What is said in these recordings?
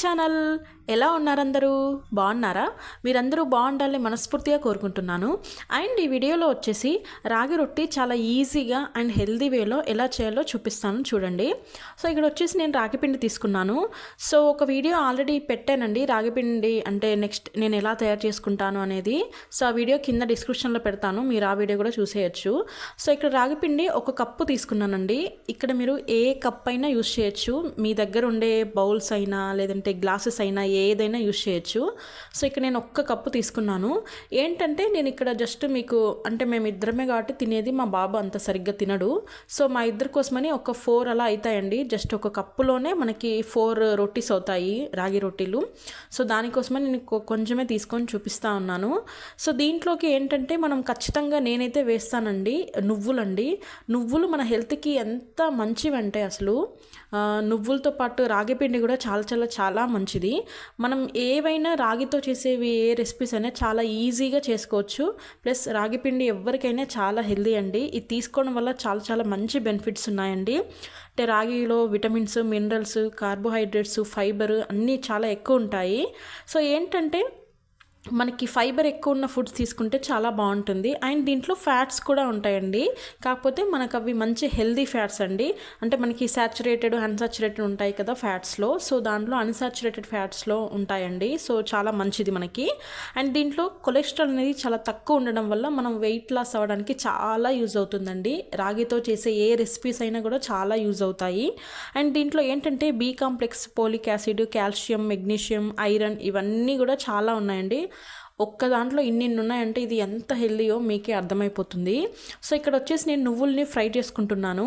Channel. ఎలా ఉన్నారు అందరూ? బాగున్నారా? మీరందరూ బాగుండాలని మనస్ఫూర్తిగా కోరుకుంటున్నాను. అండ్ ఈ వీడియోలో వచ్చేసి రాగి రొట్టి చాలా ఈజీగా అండ్ హెల్దీ వేలో ఎలా చేయాలో చూపిస్తాను చూడండి. సో ఇక్కడ వచ్చేసి నేను రాగి పిండి తీసుకున్నాను. సో ఒక వీడియో ఆల్రెడీ పెట్టానండి, రాగి పిండి అంటే నెక్స్ట్ నేను ఎలా తయారు చేసుకుంటాను అనేది. సో ఆ వీడియో కింద డిస్క్రిప్షన్లో పెడతాను, మీరు ఆ వీడియో కూడా చూసేయచ్చు. సో ఇక్కడ రాగి పిండి ఒక కప్పు తీసుకున్నానండి. ఇక్కడ మీరు ఏ కప్ అయినా యూస్ చేయొచ్చు, మీ దగ్గర ఉండే బౌల్స్ అయినా లేదంటే గ్లాసెస్ అయినా ఏదైనా యూస్ చేయొచ్చు. సో ఇక్కడ నేను ఒక్క కప్పు తీసుకున్నాను. ఏంటంటే నేను ఇక్కడ జస్ట్ మీకు అంటే మేము ఇద్దరమే కాబట్టి తినేది, మా బాబు అంత సరిగ్గా తినడు. సో మా ఇద్దరి కోసమని ఒక 4 అలా అవుతాయండి. జస్ట్ ఒక కప్పులోనే మనకి 4 రొట్టీస్ అవుతాయి, రాగి రొట్టీలు. సో దానికోసమని నేను కొంచెమే తీసుకొని చూపిస్తూ ఉన్నాను. సో దీంట్లోకి ఏంటంటే మనం ఖచ్చితంగా నేనైతే వేస్తానండి నువ్వులండి. నువ్వులు మన హెల్త్కి ఎంత మంచివంటే అసలు నువ్వులతో పాటు రాగి పిండి కూడా చాలా చాలా చాలా మంచిది. మనం ఏవైనా రాగితో చేసేవి ఏ రెసిపీస్ అయినా చాలా ఈజీగా చేసుకోవచ్చు. ప్లస్ రాగి పిండి ఎవరికైనా చాలా హెల్దీ అండి. ఇది తీసుకోవడం వల్ల చాలా చాలా మంచి బెనిఫిట్స్ ఉన్నాయండి. అంటే రాగిలో విటమిన్స్, మినరల్స్, కార్బోహైడ్రేట్స్, ఫైబర్ అన్నీ చాలా ఎక్కువ ఉంటాయి. సో ఏంటంటే మనకి ఫైబర్ ఎక్కువ ఉన్న ఫుడ్స్ తీసుకుంటే చాలా బాగుంటుంది. అండ్ దీంట్లో ఫ్యాట్స్ కూడా ఉంటాయండి, కాకపోతే మనకు అవి మంచి హెల్దీ ఫ్యాట్స్ అండి. అంటే మనకి సాచురేటెడ్, అన్సాచురేటెడ్ ఉంటాయి కదా ఫ్యాట్స్లో. సో దాంట్లో అన్సాచురేటెడ్ ఫ్యాట్స్లో ఉంటాయండి. సో చాలా మంచిది మనకి. అండ్ దీంట్లో కొలెస్ట్రాల్ అనేది చాలా తక్కువ ఉండడం వల్ల మనం వెయిట్ లాస్ అవ్వడానికి చాలా యూజ్ అవుతుందండి. రాగితో చేసే ఏ రెసిపీస్ అయినా కూడా చాలా యూజ్ అవుతాయి. అండ్ దీంట్లో ఏంటంటే B complex, folic acid, calcium, magnesium, iron ఇవన్నీ కూడా చాలా ఉన్నాయండి. ఒక్క దాంట్లో ఇన్ని ఉన్నాయంటే ఇది ఎంత హెల్దీయో మీకే అర్థమైపోతుంది. సో ఇక్కడ వచ్చేసి నేను నువ్వుల్ని ఫ్రై చేసుకుంటున్నాను.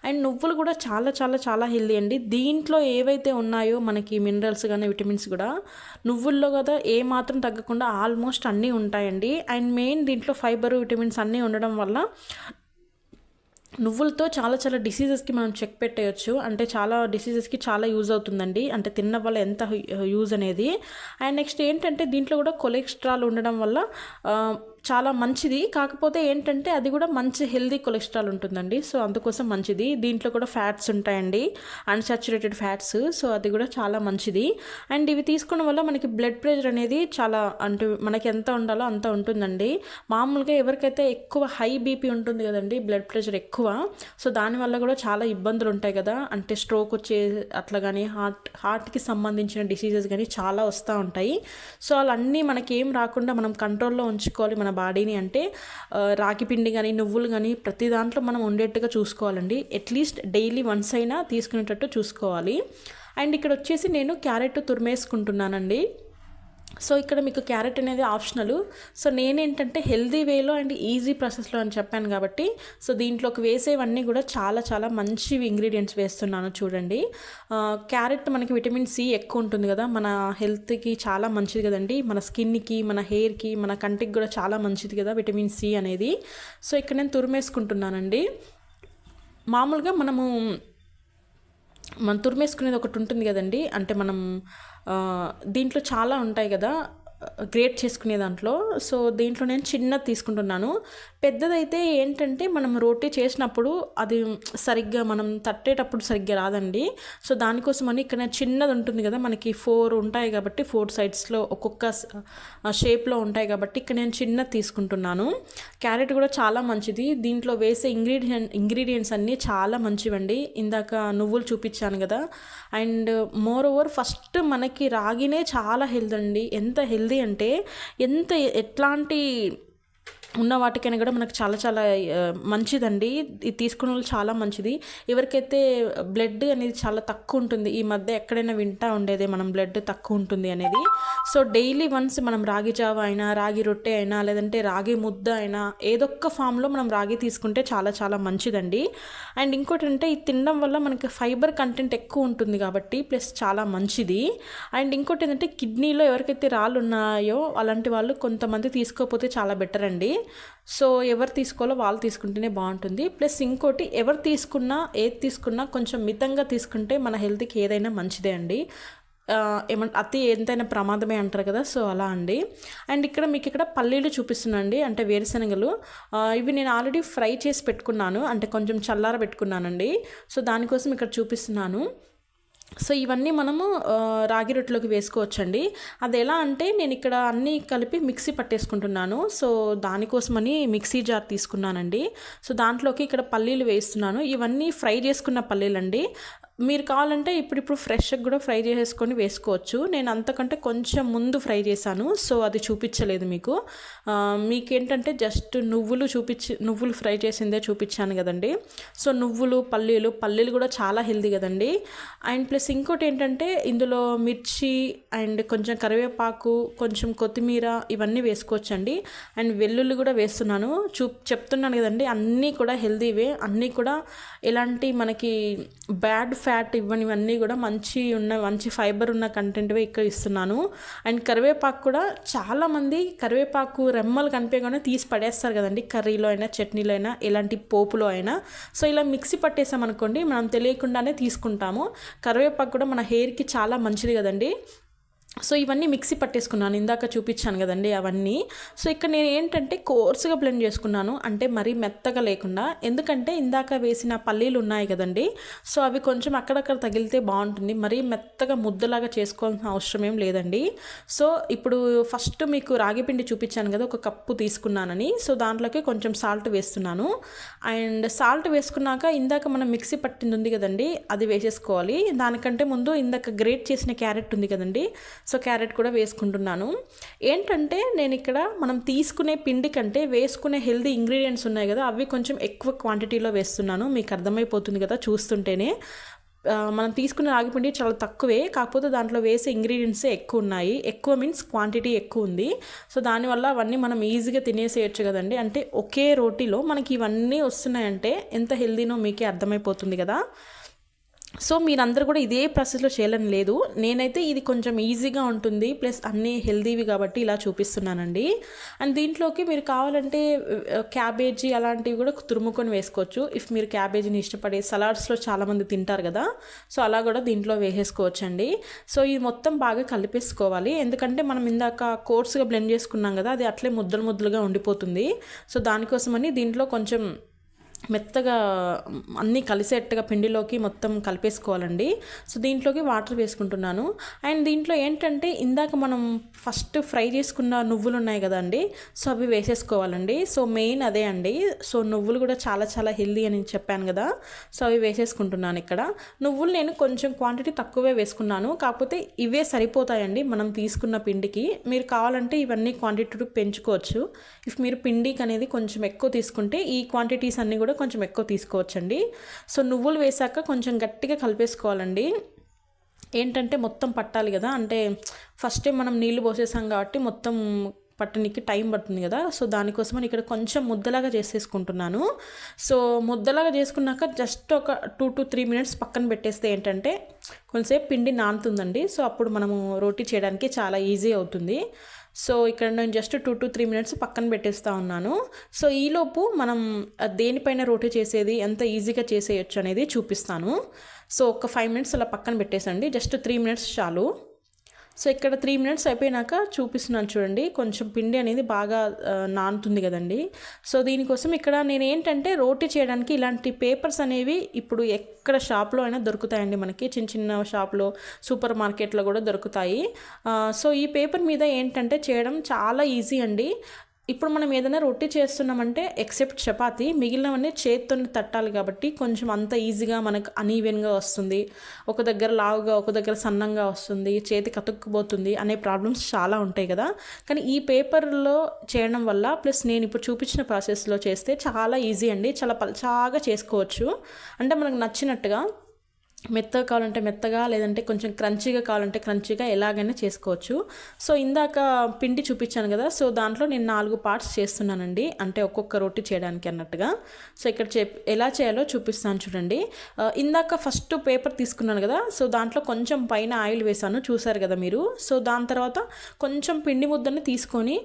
అండ్ నువ్వులు కూడా చాలా చాలా చాలా హెల్దీ అండి. దీంట్లో ఏవైతే ఉన్నాయో మనకి మినరల్స్ కానీ విటమిన్స్ కూడా నువ్వుల్లో కదా ఏ మాత్రం తగ్గకుండా ఆల్మోస్ట్ అన్నీ ఉంటాయండి. అండ్ మెయిన్ దీంట్లో ఫైబర్, విటమిన్స్ అన్నీ ఉండడం వల్ల నువ్వులతో చాలా చాలా డిసీజెస్కి మనం చెక్ పెట్టేయచ్చు. అంటే చాలా డిసీజెస్కి చాలా యూజ్ అవుతుందండి, అంటే తిన్న వల్ల ఎంత యూజ్ అనేది. అండ్ నెక్స్ట్ ఏంటంటే దీంట్లో కూడా కొలెస్ట్రాల్ ఉండడం వల్ల చాలా మంచిది. కాకపోతే ఏంటంటే అది కూడా మంచి హెల్దీ కొలెస్ట్రాల్ ఉంటుందండి. సో అందుకోసం మంచిది. దీంట్లో కూడా ఫ్యాట్స్ ఉంటాయండి, అన్సాచురేటెడ్ ఫ్యాట్స్. సో అది కూడా చాలా మంచిది. అండ్ ఇవి తీసుకోవడం వల్ల మనకి బ్లడ్ ప్రెషర్ అనేది చాలా అంటే మనకి ఎంత ఉండాలో అంత ఉంటుందండి. మామూలుగా ఎవరికైతే ఎక్కువ హై బీపీ ఉంటుంది కదండి, బ్లడ్ ప్రెషర్ ఎక్కువ, సో దానివల్ల కూడా చాలా ఇబ్బందులు ఉంటాయి కదా. అంటే స్ట్రోక్ వచ్చే అట్లా కానీ హార్ట్కి సంబంధించిన డిసీజెస్ కానీ చాలా వస్తూ ఉంటాయి. సో అవన్నీ మనకి ఏం రాకుండా మనం కంట్రోల్లో ఉంచుకోవాలి మన బాడీని. అంటే రాగి పిండి కానీ నువ్వులు కానీ ప్రతి దాంట్లో మనం ఉండేట్టుగా చూసుకోవాలండి. అట్లీస్ట్ డైలీ వన్స్ అయినా తీసుకునేటట్టు చూసుకోవాలి. అండ్ ఇక్కడ వచ్చేసి నేను క్యారెట్ తురిమేసుకుంటున్నానండి. సో ఇక్కడ మీకు క్యారెట్ అనేది ఆప్షనల్. సో నేనేంటంటే హెల్దీ వేలో అండ్ ఈజీ ప్రాసెస్లో అని చెప్పాను కాబట్టి సో దీంట్లోకి వేసేవన్నీ కూడా చాలా చాలా మంచి ఇంగ్రీడియంట్స్ వేస్తున్నాను చూడండి. క్యారెట్ మనకి విటమిన్ సి ఎక్కువ ఉంటుంది కదా, మన హెల్త్కి చాలా మంచిది కదండి. మన స్కిన్కి, మన హెయిర్కి, మన కంటికి కూడా చాలా మంచిది కదా విటమిన్ సి అనేది. సో ఇక్కడ నేను తురిమేసుకుంటున్నానండి. మామూలుగా మనం తురిమేసుకునేది ఒకటి ఉంటుంది కదండి, అంటే మనం దీంట్లో చాలా ఉంటాయి కదా గ్రేట్ చేసుకునే దాంట్లో. సో దీంట్లో నేను చిన్నది తీసుకుంటున్నాను. పెద్దదైతే ఏంటంటే మనం రోటీ చేసినప్పుడు అది సరిగ్గా మనం తట్టేటప్పుడు సరిగ్గా రాదండి. సో దానికోసమని ఇక్కడ నేను చిన్నది ఉంటుంది కదా, మనకి 4 ఉంటాయి కాబట్టి 4 సైడ్స్లో ఒక్కొక్క షేప్లో ఉంటాయి కాబట్టి ఇక్కడ నేను చిన్నది తీసుకుంటున్నాను. క్యారెట్ కూడా చాలా మంచిది. దీంట్లో వేసే ఇంగ్రీడియంట్స్ అన్నీ చాలా మంచివండి. ఇందాక నువ్వులు చూపించాను కదా. అండ్ మోర్ ఓవర్ ఫస్ట్ మనకి రాగినే చాలా హెల్త్ అండి. ఎంత హెల్తీ అంటే ఎట్లాంటి ఉన్న వాటికైనా కూడా మనకు చాలా చాలా మంచిదండి. ఇది తీసుకునే వాళ్ళు చాలా మంచిది. ఎవరికైతే బ్లడ్ అనేది చాలా తక్కువ ఉంటుంది, ఈ మధ్య ఎక్కడైనా వింటా ఉండేదే మనం బ్లడ్ తక్కువ ఉంటుంది అనేది. సో డైలీ వన్స్ మనం రాగి జావ అయినా, రాగి రొట్టె అయినా, లేదంటే రాగి ముద్ద అయినా ఏదొక్క ఫామ్లో మనం రాగి తీసుకుంటే చాలా చాలా మంచిదండి. అండ్ ఇంకోటి అంటే ఇది తినడం వల్ల మనకి ఫైబర్ కంటెంట్ ఎక్కువ ఉంటుంది కాబట్టి ప్లస్ చాలా మంచిది. అండ్ ఇంకోటి ఏంటంటే కిడ్నీలో ఎవరికైతే రాళ్ళు ఉన్నాయో అలాంటి వాళ్ళు కొంతమంది తీసుకోకపోతే చాలా బెటర్ అండి. సో ఎవరు తీసుకోవాలో వాళ్ళు తీసుకుంటేనే బాగుంటుంది. ప్లస్ ఇంకోటి ఎవరు తీసుకున్నా ఏది తీసుకున్నా కొంచెం మితంగా తీసుకుంటే మన హెల్త్కి ఏదైనా మంచిదే అండి. ఏమంటే అతి ఎంతైనా ప్రమాదమే అంటారు కదా, సో అలా అండి. అండ్ ఇక్కడ మీకు ఇక్కడ పల్లీలు చూపిస్తున్నానండి, అంటే వేరుశనగలు. ఇవి నేను ఆల్రెడీ ఫ్రై చేసి పెట్టుకున్నాను, అంటే కొంచెం చల్లార పెట్టుకున్నానండి. సో దానికోసం ఇక్కడ చూపిస్తున్నాను. సో ఇవన్నీ మనము రాగి రొట్టెలోకి వేసుకోవచ్చండి. అది ఎలా అంటే నేను ఇక్కడ అన్నీ కలిపి మిక్సీ పట్టేసుకుంటున్నాను. సో దానికోసమని మిక్సీ జార్ తీసుకున్నానండి. సో దాంట్లోకి ఇక్కడ పల్లీలు వేస్తున్నాను. ఇవన్నీ ఫ్రై చేసుకున్న పల్లీలండి. మీరు కావాలంటే ఇప్పుడిప్పుడు ఫ్రెష్గా కూడా ఫ్రై చేసేసుకొని వేసుకోవచ్చు. నేను అంతకంటే కొంచెం ముందు ఫ్రై చేశాను, సో అది చూపించలేదు మీకు. మీకేంటంటే జస్ట్ నువ్వులు ఫ్రై చేసిందే చూపించాను కదండి. సో పల్లీలు కూడా చాలా హెల్దీ కదండి. అండ్ ప్లస్ ఇంకోటి ఏంటంటే ఇందులో మిర్చి అండ్ కొంచెం కరివేపాకు, కొంచెం కొత్తిమీర ఇవన్నీ వేసుకోవచ్చండి. అండ్ వెల్లుల్లి కూడా వేస్తున్నాను. చెప్తున్నాను కదండి, అన్నీ కూడా హెల్దీవే. అన్నీ కూడా ఎలాంటి మనకి బ్యాడ్ ఫ్యాట్ ఇవన్నీ కూడా మంచి ఫైబర్ ఉన్న కంటెంట్వే ఇక్కడ ఇస్తున్నాను. అండ్ కరివేపాకు కూడా చాలామంది కరివేపాకు రెమ్మలు కనిపించగానే తీసి పడేస్తారు కదండి, కర్రీలో అయినా చట్నీలో అయినా ఎలాంటి పోపులో అయినా. సో ఇలా మిక్సీ పట్టేసామనుకోండి, మనం తెలియకుండానే తీసుకుంటాము. కరివేపాకు కూడా మన హెయిర్కి చాలా మంచిది కదండి. సో ఇవన్నీ మిక్సీ పట్టేసుకున్నాను, ఇందాక చూపించాను కదండి అవన్నీ. సో ఇక్కడ నేను ఏంటంటే కోర్సుగా బ్లెండ్ చేసుకున్నాను, అంటే మరీ మెత్తగా లేకుండా. ఎందుకంటే ఇందాక వేసిన పల్లీలు ఉన్నాయి కదండి, సో అవి కొంచెం అక్కడక్కడ తగిలితే బాగుంటుంది. మరీ మెత్తగా ముద్దలాగా చేసుకోవాల్సిన అవసరం ఏం లేదండి. సో ఇప్పుడు ఫస్ట్ మీకు రాగి పిండి చూపించాను కదా, ఒక కప్పు తీసుకున్నానని. సో దాంట్లోకి కొంచెం సాల్ట్ వేస్తున్నాను. అండ్ సాల్ట్ వేసుకున్నాక ఇందాక మనం మిక్సీ పట్టింది ఉంది కదండి, అది వేసేసుకోవాలి. దానికంటే ముందు ఇందాక గ్రేట్ చేసిన క్యారెట్ ఉంది కదండి, సో క్యారెట్ కూడా వేసుకుంటున్నాను. ఏంటంటే నేను ఇక్కడ మనం తీసుకునే పిండి కంటే వేసుకునే హెల్దీ ఇంగ్రీడియంట్స్ ఉన్నాయి కదా, అవి కొంచెం ఎక్కువ క్వాంటిటీలో వేస్తున్నాను. మీకు అర్థమైపోతుంది కదా చూస్తుంటేనే. మనం తీసుకునే రాగిపిండి చాలా తక్కువే, కాకపోతే దాంట్లో వేసే ఇంగ్రీడియంట్సే ఎక్కువ ఉన్నాయి. ఎక్కువ మీన్స్ క్వాంటిటీ ఎక్కువ ఉంది. సో దానివల్ల అవన్నీ మనం ఈజీగా తినేసేయచ్చు కదండి. అంటే ఒకే రోటీలో మనకి ఇవన్నీ వస్తున్నాయంటే ఎంత హెల్దీనో మీకే అర్థమైపోతుంది కదా. సో మీరందరూ కూడా ఇదే ప్రాసెస్లో చేయాలని లేదు, నేనైతే ఇది కొంచెం ఈజీగా ఉంటుంది, ప్లస్ అన్నీ హెల్దీవి కాబట్టి ఇలా చూపిస్తున్నానండి. అండ్ దీంట్లోకి మీరు కావాలంటే క్యాబేజీ అలాంటివి కూడా తురుముకొని వేసుకోవచ్చు. ఇఫ్ మీరు క్యాబేజీని ఇష్టపడే సలాడ్స్లో చాలామంది తింటారు కదా, సో అలా కూడా దీంట్లో వేసేసుకోవచ్చండి. సో ఇది మొత్తం బాగా కలిపేసుకోవాలి, ఎందుకంటే మనం ఇందాక కోర్సుగా బ్లెండ్ చేసుకున్నాం కదా, అది అట్లే ముద్దలుగా ఉండిపోతుంది. సో దానికోసమని దీంట్లో కొంచెం మెత్తగా అన్నీ కలిసేట్టుగా పిండిలోకి మొత్తం కలిపేసుకోవాలండి. సో దీంట్లోకి వాటర్ వేసుకుంటున్నాను. అండ్ దీంట్లో ఏంటంటే ఇందాక మనం ఫస్ట్ ఫ్రై చేసుకున్న నువ్వులు ఉన్నాయి కదండి, సో అవి వేసేసుకోవాలండి. సో మెయిన్ అదే అండి. సో నువ్వులు కూడా చాలా చాలా హెల్దీ అని చెప్పాను కదా, సో అవి వేసేసుకుంటున్నాను ఇక్కడ. నువ్వులు నేను కొంచెం క్వాంటిటీ తక్కువే వేసుకున్నాను, కాకపోతే ఇవే సరిపోతాయండి మనం తీసుకున్న పిండికి. మీరు కావాలంటే ఇవన్నీ క్వాంటిటీ పెంచుకోవచ్చు. ఇఫ్ మీరు పిండికి అనేది కొంచెం ఎక్కువ తీసుకుంటే ఈ క్వాంటిటీస్ అన్నీ కూడా కొంచెం ఎక్కువ తీసుకోవచ్చండి. సో నువ్వులు వేసాక కొంచెం గట్టిగా కలిపేసుకోవాలండి. ఏంటంటే మొత్తం పట్టాలి కదా, అంటే ఫస్టే మనం నీళ్ళు పోసేసాం కాబట్టి మొత్తం పట్టడానికి టైం పడుతుంది కదా. సో దానికోసమని ఇక్కడ కొంచెం ముద్దలాగా చేసేసుకుంటున్నాను. సో ముద్దలాగా చేసుకున్నాక జస్ట్ ఒక 2 to 3 minutes పక్కన పెట్టేస్తే ఏంటంటే కొంచెంసేపు పిండి నానుతుందండి. సో అప్పుడు మనము రోటీ చేయడానికి చాలా ఈజీ అవుతుంది. సో ఇక్కడ నేను జస్ట్ 2 to 3 minutes పక్కన పెట్టేస్తూ ఉన్నాను. సో ఈలోపు మనం దేనిపైన రోటీ చేసేది ఎంత ఈజీగా చేసేయచ్చు అనేది చూపిస్తాను. సో ఒక 5 minutes అలా పక్కన పెట్టేసండి, జస్ట్ 3 minutes చాలు. సో ఇక్కడ 3 minutes అయిపోయినాక చూపిస్తున్నాను చూడండి, కొంచెం పిండి అనేది బాగా నానుతుంది కదండి. సో దీనికోసం ఇక్కడ నేను ఏంటంటే రోటీ చేయడానికి ఇలాంటి పేపర్స్ అనేవి ఇప్పుడు ఎక్కడ షాప్లో అయినా దొరుకుతాయండి, మనకి చిన్న చిన్న షాప్లో సూపర్ మార్కెట్లో కూడా దొరుకుతాయి. సో ఈ పేపర్ మీద ఏంటంటే చేయడం చాలా ఈజీ అండి. ఇప్పుడు మనం ఏదైనా రొట్టె చేస్తున్నామంటే ఎక్సెప్ట్ చపాతీ మిగిలినవన్నీ చేతితో తట్టాలి కాబట్టి కొంచెం అంత ఈజీగా మనకు అనీవెన్గా వస్తుంది, ఒక దగ్గర లావుగా ఒక దగ్గర సన్నంగా వస్తుంది, చేతికి అతుక్కుపోతుంది అనే ప్రాబ్లమ్స్ చాలా ఉంటాయి కదా. కానీ ఈ పేపర్లో చేయడం వల్ల ప్లస్ నేను ఇప్పుడు చూపించిన ప్రాసెస్లో చేస్తే చాలా ఈజీ అండి, చాలా పల్చాగా చేసుకోవచ్చు. అంటే మనకు నచ్చినట్టుగా మెత్తగా కావాలంటే మెత్తగా, లేదంటే కొంచెం క్రంచీగా కావాలంటే క్రంచీగా ఎలాగైనా చేసుకోవచ్చు. సో ఇందాక పిండి చూపించాను కదా, సో దాంట్లో నేను 4 parts చేస్తున్నానండి, అంటే ఒక్కొక్క రోటీ చేయడానికి అన్నట్టుగా. సో ఇక్కడ ఎలా చేయాలో చూపిస్తాను చూడండి. ఇందాక ఫస్ట్ పేపర్ తీసుకున్నాను కదా, సో దాంట్లో కొంచెం పైన ఆయిల్ వేసాను చూసారు కదా మీరు. సో దాని తర్వాత కొంచెం పిండి ముద్దని తీసుకొని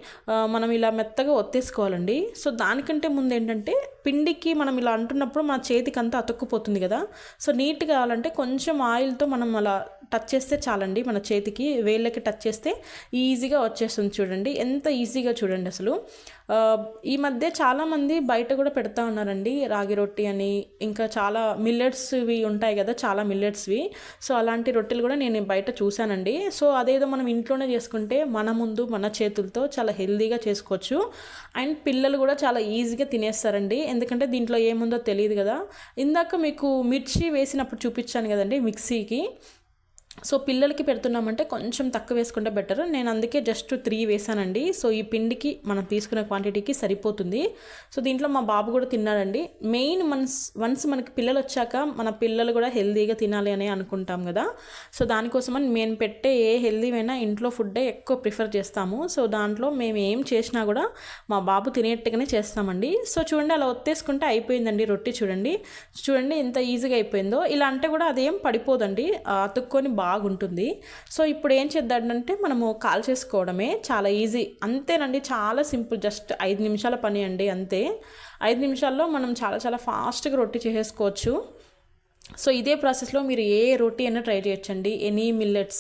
మనం ఇలా మెత్తగా ఒత్తేసుకోవాలండి. సో దానికంటే ముందు ఏంటంటే పిండికి మనం ఇలా అంటున్నప్పుడు మన చేతికి అంతా అతుక్కుపోతుంది కదా, సో నీట్గా కావాలంటే చేయాలంటే కొంచెం ఆయిల్తో మనం అలా టచ్ చేస్తే చాలండి, మన చేతికి వేళ్ళకి టచ్ చేస్తే ఈజీగా వచ్చేస్తుంది. చూడండి ఎంత ఈజీగా, చూడండి అసలు. ఈ మధ్య చాలామంది బయట కూడా పెడతా ఉన్నారండి రాగి రొట్టి అని, ఇంకా చాలా మిల్లెట్స్వి ఉంటాయి కదా, చాలా మిల్లెట్స్వి. సో అలాంటి రొట్టెలు కూడా నేను బయట చూశానండి. సో అదేదో మనం ఇంట్లోనే చేసుకుంటే మన ముందు మన చేతులతో చాలా హెల్తీగా చేసుకోవచ్చు. అండ్ పిల్లలు కూడా చాలా ఈజీగా తినేస్తారండి, ఎందుకంటే దీంట్లో ఏముందో తెలియదు కదా. ఇందాక మీకు మిర్చి వేసినప్పుడు చూపించాను కదండి మిక్సీకి. సో పిల్లలకి పెడుతున్నామంటే కొంచెం తక్కువ వేసుకుంటే బెటర్. నేను అందుకే జస్ట్ 3 వేసానండి. సో ఈ పిండికి మనం తీసుకునే క్వాంటిటీకి సరిపోతుంది. సో దీంట్లో మా బాబు కూడా తిన్నాడండి. మెయిన్ వన్స్ మనకి పిల్లలు వచ్చాక మన పిల్లలు కూడా హెల్తీగా తినాలి అని అనుకుంటాం కదా. సో దానికోసమని మేము పెట్టే ఏ హెల్తీవైనా ఇంట్లో ఫుడ్డే ఎక్కువ ప్రిఫర్ చేస్తాము. సో దాంట్లో మేము ఏం చేసినా కూడా మా బాబు తినేట్టుగానే చేస్తామండి. సో చూడండి అలా ఒత్తేసుకుంటే అయిపోయిందండి రొట్టి. చూడండి ఎంత ఈజీగా అయిపోయిందో. ఇలా అంటే కూడా అదేం పడిపోదండి, అతుక్కొని బాగుంటుంది. సో ఇప్పుడు ఏం చేద్దామంటే మనము కాల్ చేసుకోవడమే, చాలా ఈజీ, అంతేనండి, చాలా సింపుల్. జస్ట్ 5 నిమిషాల పని అండి, అంతే. 5 నిమిషాల్లో మనం చాలా ఫాస్ట్గా రొట్టి చేసేసుకోవచ్చు. సో ఇదే ప్రాసెస్లో మీరు ఏ రొట్టి అయినా ట్రై చేయొచ్చండి. ఎనీ మిల్లెట్స్,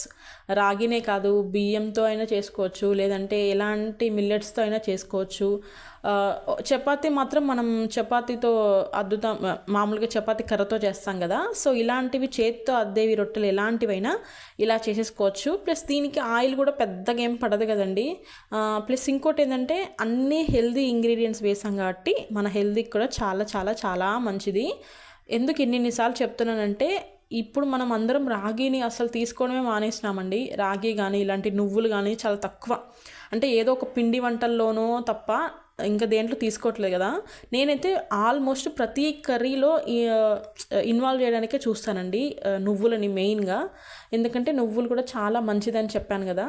రాగినే కాదు బియ్యంతో అయినా చేసుకోవచ్చు, లేదంటే ఎలాంటి మిల్లెట్స్తో అయినా చేసుకోవచ్చు. చపాతీ మాత్రం మనం చపాతీతో అద్దుతాం, మామూలుగా చపాతీ కర్రతో చేస్తాం కదా. సో ఇలాంటివి చేత్తో అద్దేవి రొట్టెలు ఎలాంటివైనా ఇలా చేసేసుకోవచ్చు. ప్లస్ దీనికి ఆయిల్ కూడా పెద్దగా ఏం పడదు కదండి. ప్లస్ ఇంకోటి ఏంటంటే అన్ని హెల్తీ ఇంగ్రీడియంట్స్ వేసాం కాబట్టి మన హెల్తీకి కూడా చాలా మంచిది. ఎందుకు ఇన్నిసార్లు చెప్తున్నానంటే ఇప్పుడు మనం అందరం రాగిని అసలు తీసుకోవడమే మానేసినామండి. రాగి కానీ ఇలాంటి నువ్వులు కానీ చాలా తక్కువ, అంటే ఏదో ఒక పిండి వంటల్లోనో తప్ప ఇంకా దేంట్లో తీసుకోవట్లేదు కదా. నేనైతే ఆల్మోస్ట్ ప్రతి కర్రీలో ఇన్వాల్వ్ చేయడానికే చూస్తానండి నువ్వులని మెయిన్గా, ఎందుకంటే నువ్వులు కూడా చాలా మంచిదని చెప్పాను కదా.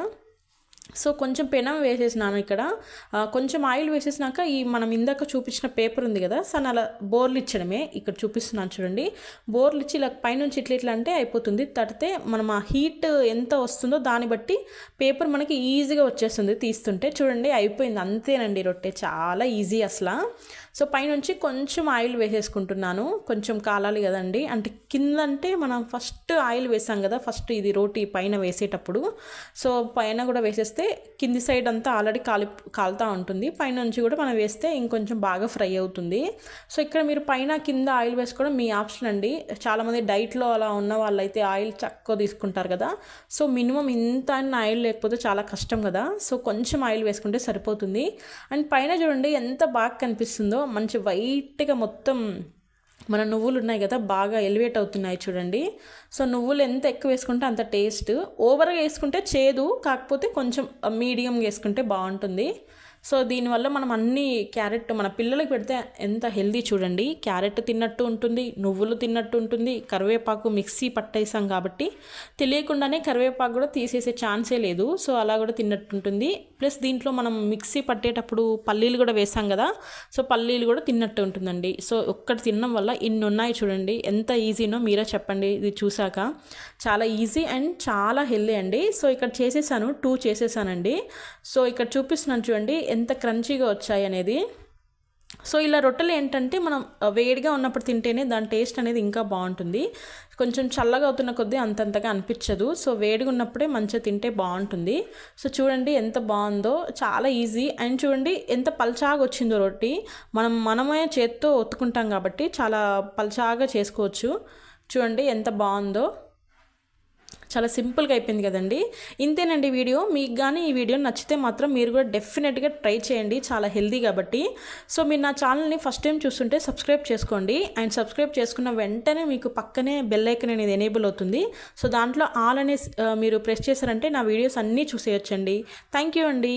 సో కొంచెం పెనం వేసేసినాను ఇక్కడ, కొంచెం ఆయిల్ వేసేసినాక ఈ మనం ఇందాక చూపించిన పేపర్ ఉంది కదా, సన్ అలా బోర్లు ఇచ్చడమే. ఇక్కడ చూపిస్తున్నాను చూడండి, బోర్లు ఇచ్చి ఇలా పైనుంచి ఇట్లా అంటే అయిపోతుంది. తడితే మనం ఆ హీట్ ఎంత వస్తుందో దాన్ని బట్టి పేపర్ మనకి ఈజీగా వచ్చేస్తుంది తీస్తుంటే. చూడండి అయిపోయింది, అంతేనండి రొట్టె, చాలా ఈజీ అసలు. సో పైనుంచి కొంచెం ఆయిల్ వేసేసుకుంటున్నాను, కొంచెం కాలాలి కదండి. అంటే కింద అంటే మనం ఫస్ట్ ఆయిల్ వేసాం కదా, ఫస్ట్ ఇది రోటీ పైన వేసేటప్పుడు. సో పైన కూడా వేసేస్తే కింది సైడ్ అంతా ఆల్రెడీ కాలుతూ ఉంటుంది, పైనుంచి కూడా మనం వేస్తే ఇంకొంచెం బాగా ఫ్రై అవుతుంది. సో ఇక్కడ మీరు పైన కింద ఆయిల్ వేసుకోవడం మీ ఆప్షన్ అండి. చాలామంది డైట్లో అలా ఉన్న వాళ్ళైతే ఆయిల్ తక్కువ తీసుకుంటారు కదా. సో మినిమం ఇంత ఆయిల్ లేకపోతే చాలా కష్టం కదా. సో కొంచెం ఆయిల్ వేసుకుంటే సరిపోతుంది. అండ్ పైన చూడండి ఎంత బాగా కనిపిస్తుందో, మంచి వైట్గా మొత్తం మన నువ్వులు ఉన్నాయి కదా బాగా ఎలివేట్ అవుతున్నాయి చూడండి. సో నువ్వులు ఎంత ఎక్కువ వేసుకుంటే అంత టేస్ట్, ఓవర్గా వేసుకుంటే చేదు, కాకపోతే కొంచెం మీడియంగా వేసుకుంటే బాగుంటుంది. సో దీనివల్ల మనం అన్ని క్యారెట్ మన పిల్లలకి పెడితే ఎంత హెల్తీ చూడండి. క్యారెట్ తిన్నట్టు ఉంటుంది, నువ్వులు తిన్నట్టు ఉంటుంది, కరివేపాకు మిక్సీ పట్టేసాం కాబట్టి తెలియకుండానే కరివేపాకు కూడా తీసేసే ఛాన్సే లేదు. సో అలా కూడా తిన్నట్టు ఉంటుంది. ప్లస్ దీంట్లో మనం మిక్సీ పట్టేటప్పుడు పల్లీలు కూడా వేసాం కదా, సో పల్లీలు కూడా తిన్నట్టు ఉంటుందండి. సో ఒక్కటి తినడం వల్ల ఇన్ని ఉన్నాయి చూడండి, ఎంత ఈజీనో మీరే చెప్పండి. ఇది చూసాక చాలా ఈజీ అండ్ చాలా హెల్తీ అండి. సో ఇక్కడ చేసేసాను, 2 చేసేసానండి. సో ఇక్కడ చూపిస్తున్నాను చూడండి ఎంత క్రంచీగా వచ్చాయి అనేది. సో ఇలా రొట్టెలు ఏంటంటే మనం వేడిగా ఉన్నప్పుడు తింటేనే దాని టేస్ట్ అనేది ఇంకా బాగుంటుంది. కొంచెం చల్లగా అవుతున్న కొద్దీ అంతంతగా అనిపించదు. సో వేడిగా ఉన్నప్పుడే మంచిగా తింటే బాగుంటుంది. సో చూడండి ఎంత బాగుందో, చాలా ఈజీ. అండ్ చూడండి ఎంత పల్చాగా వచ్చిందో రొట్టి. మనమే చేత్తో ఒత్తుకుంటాం కాబట్టి చాలా పల్చాగా చేసుకోవచ్చు. చూడండి ఎంత బాగుందో, చాలా సింపుల్గా అయిపోయింది కదండి. ఇంతేనండి వీడియో. మీకు కానీ ఈ వీడియో నచ్చితే మాత్రం మీరు కూడా డెఫినెట్గా ట్రై చేయండి, చాలా హెల్తీ కాబట్టి. సో మీరు నా ఛానల్ని ఫస్ట్ టైం చూస్తుంటే సబ్స్క్రైబ్ చేసుకోండి. అండ్ సబ్స్క్రైబ్ చేసుకున్న వెంటనే మీకు పక్కనే బెల్ ఐకాన్ అనేది ఎనేబుల్ అవుతుంది. సో దాంట్లో ఆల్ అనే మీరు ప్రెస్ చేశారంటే నా వీడియోస్ అన్నీ చూసేయొచ్చండి. థ్యాంక్ యూ అండి.